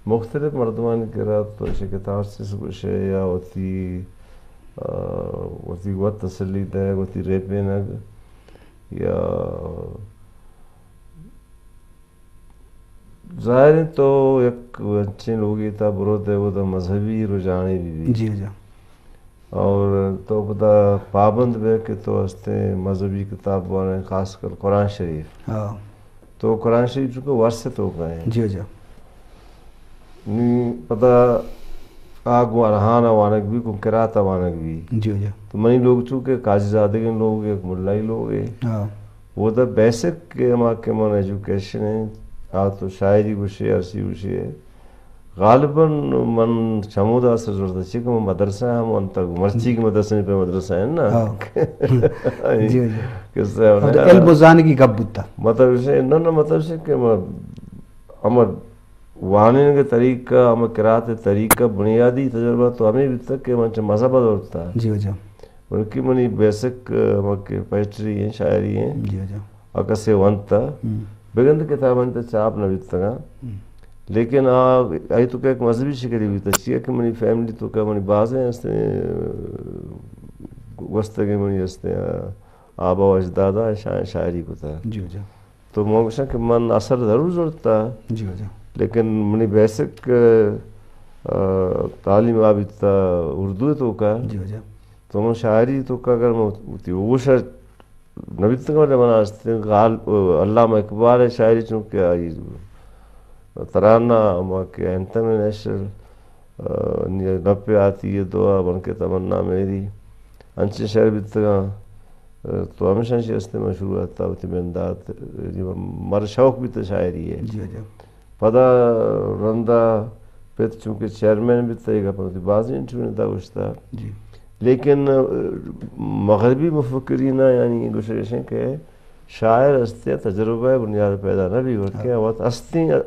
مختلف مردمان قرات تو کتاب سے کچھ یا ہوتی وقت تسلی ہے ہوتی ریپے نگ یا ظاہر تو ایک اچھے لوگی تھا برود ہے وہ تو مذہبی رجحانے بھی جی جی اور تو پتہ پابند بے کہ تو ہستے مذہبی کتاب بنے خاص کر قرآن شریف ہاں تو قرآن شریف چونکہ ورثے تو گئے ہیں جی جی پتہ آگو ارحان وانک بھی کو قرات وانک بھی جی جی تو منی لوگ چونکہ قاضی زادے کے لوگ ایک ملائی لوگ ہیں ہاں وہ تو بیسک کے ہما کے من ایجوکیشن ہے آ تو شاعری گوشے عرصی گوشے ہے غالباً من شمودا سے ضرورت ہے کہ مدرسہ ہم ان تک مرچی کی مدرسہ پہ مدرسہ ہے نا جی جی کس سے علم و زانگی کب بتا مطلب سے نہ مطلب سے کہ ہمر وانے کے طریقہ ہم قرات طریقہ بنیادی تجربہ تو ہمیں بھی تک کہ منچ مذہب ہوتا ہے جی جی ان کی منی بیسک ہم کے پوئٹری ہیں شاعری ہیں جی جی اکسے ونتا بگند کتاب انت چاپ نہ بیتگا لیکن آئی تو کہ ایک مذہبی شکلی بھی تچیہ کہ منی فیملی تو کہ منی بازیں ہستے وستگی منی ہستے آبا و اجدادا شاعری کو تھا جی جی تو موقع کہ من اثر ضرور ضرورت تھا جی جی لیکن منی بیسک تعلیم آبیتا اردو تو کا جی جی تو من شاعری تو کا اگر ہوتی وہ شاید نبیتگا میں منا ہستے علامہ اقبال شاعری چونکہ آئی ترانہ ہما کہ اینتم نیشنل نپے آتی ہے دعا بن کے تمنا میری انچے شعر بیتگا تو ہمیشہ سے ہستے مشہور آتا ہوتی میں انداد مر شوق بھی تو شاعری ہے جی جی پدا رندہ پیت چونکہ چیئرمین بھی تھا ایک اپنے بازی انٹرویو نے تھا گوشتا جی لیکن مغربی مفکرین یعنی گوشتیں کہ شاعر ہستے تجربہ بنیاد پیدا نہ بھی ورکے وقت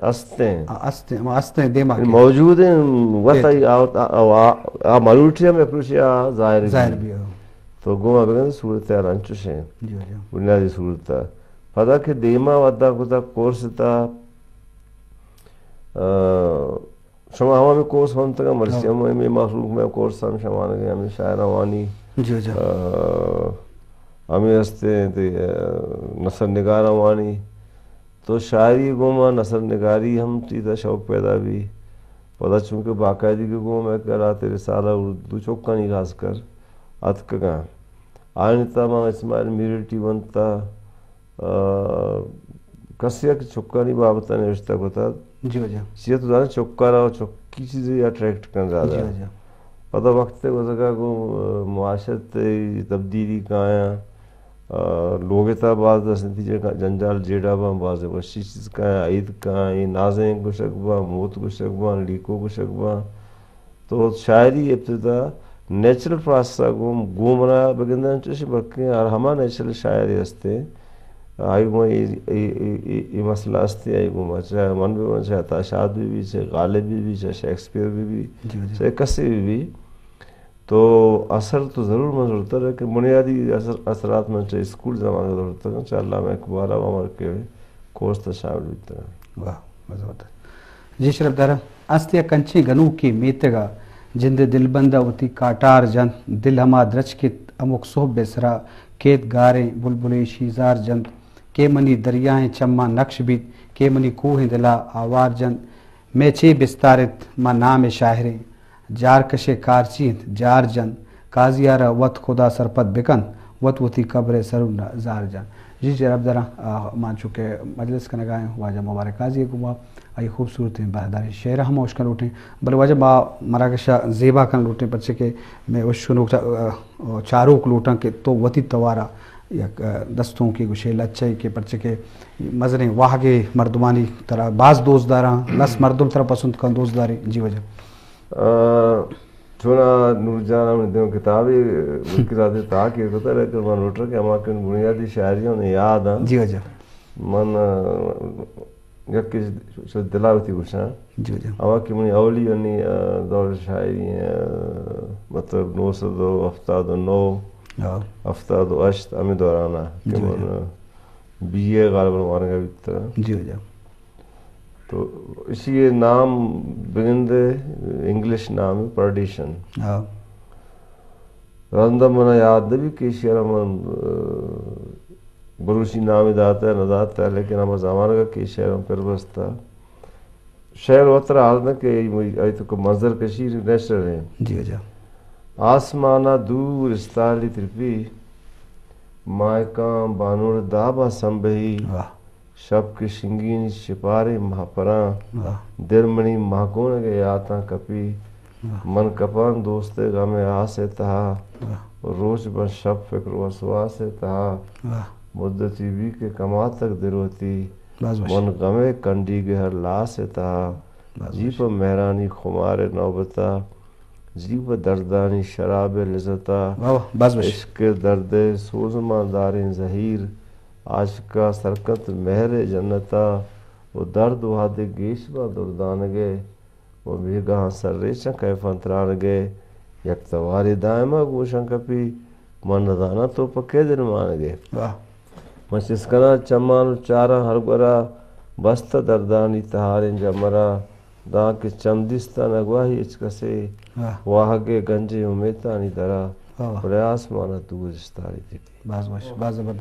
ہستے دماغ موجود ہیں وقت ملوٹیا میں پروشیا ظاہر بھی ہو تو گوما بگن صورت انچوش ہیں جی جی بنیادی صورت پدا کہ دیما ودا کتا کورس تا شما ہما میں کورس ہم تک مرسی ہم میں مخلوق میں کورس ہم شمانے گئے ہمیں شاعر وانی جی جی ہمیں ہستے نثر نگار وانی تو شاعری گوما نثر نگاری ہم تیتا شوق پیدا بھی پدا چونکہ باقاعدگی کے گوما میں کرا تیرے سالہ اردو چوکا نہیں خاص کر اتکگاں آئینتا ماں اسماعیل میرٹی بنتا کسیا کہ چکا نہیں بابتا نوشتہ کو تھا جی جی چیئے تو زیادہ چکا رہا چکی چیزیں اٹریکٹ کر زیادہ جی جی پتہ وقت تے گزگا کو معاشرت تبدیلی کا آیا لوگ تا بعض نتیجے کا جنجال جیڑا با بعض وشی چیز کا عید کا نازیں گشک با موت گشک با لیکو گشک با تو شاعری ابتدا نیچرل پراسا گومنا بگندن چوشی بلکہ اور ہما نیچرل شاعری ہستے آئی گو یہ مسئلہ ہستے آئی گو چاہے من بھی چاہے تاشاد بھی چاہے غالب بھی چاہے شیکسپیر بھی چاہے کسی بھی تو اثر تو ضرور من ضرورت ہے کہ بنیادی اثرات من چاہے اسکول زمانے ضرورت ہے چاہے علامہ اقبال عمر کے کورس تا شامل بیتا ہے واہ مزہ جی شرف دارا استیا کنچی گنو کی میتگا جند دل بندہ ہوتی کاٹار جند دل ہما درچ کے امک صحب بسرا کیت گاریں بلبلے شیزار جند کے منی دریائیں چما نقش بیت کے منی کوہ دلا آوار جند میں چے بستارت ما نام شاہریں جار کشے کارچیت جار جند کازیارا وط خدا سرپت بکن وط وتی قبر سرون زار جان جی جناب ذرا مان چکے مجلس کا نگاہیں واجہ مبارک قاضی کو آئی خوبصورت ہیں بہداری شعر ہم اوش کن لوٹیں بل واجہ با مراکشہ زیبا کن لوٹیں پچھے کہ میں اوش کنو چاروک لوٹاں کہ تو وتی توارا یا دستوں کی گوشے لچائی کے پرچے کے مزریں واہگے مردمانی طرح بعض دوست داراں لس مردم طرح پسند کن دوست داری جی وجہ چونا نور جان ہم نے دیوں کتابی ملکی ذاتی تاکہ کتا رہے کہ من روٹر کہ ہما کن بنیادی شاعریوں نے یاد ہیں جی وجہ من یکی شد دلاوتی گوشاں جی وجہ ہما کی منی اولی انی دور شاعری ہیں مطلب 902 افتاد و 9 افتاد و 8 ہمیں دورانا کہ من بی اے غالباً مارنگا بیتا جی وجہ تو اسی یہ نام بگندے انگلش نام ہے پرڈیشن. رندہ منا یاد بھی کہ شیر من بروشی نام داتا ہے نداتا ہے لیکن ہم زمانہ کا کہ شیر ہم پر بستا شہر وطر حال نہ کہ ای تو منظر کشیر نیچرل ہے. جی جا آسمانہ دور استالی ترپی مائکاں بانور دابا سنبہی شب کے شنگین شپارے مہاپراں درمنی مہکون کے آتاں کپی من کپان دوستے غم آسے تہا روش بن شب فکر وسواسے تہا مدتی بھی کے کما تک دروتی من غمے کنڈی کے ہر لاسے تہا جی پر مہرانی خمار نوبتا جی پر دردانی شراب لذتا عشق درد سوزماں داریں زہیر عاشقہ سرکت مہر جنتا وہ درد وحد گیشبہ دردانگے وہ بھی گاں سر ریچن کیفن ترانگے یک تواری دائمہ گوشن کپی من ندانا تو پکے دن مانگے من چسکنا چمان چارا ہر گرا بست دردانی تہاریں جمرا داں کے چمدستہ نگواہی اچکسے واہگے گنجے امیتانی درا پریاس مانا دور استاری تھی.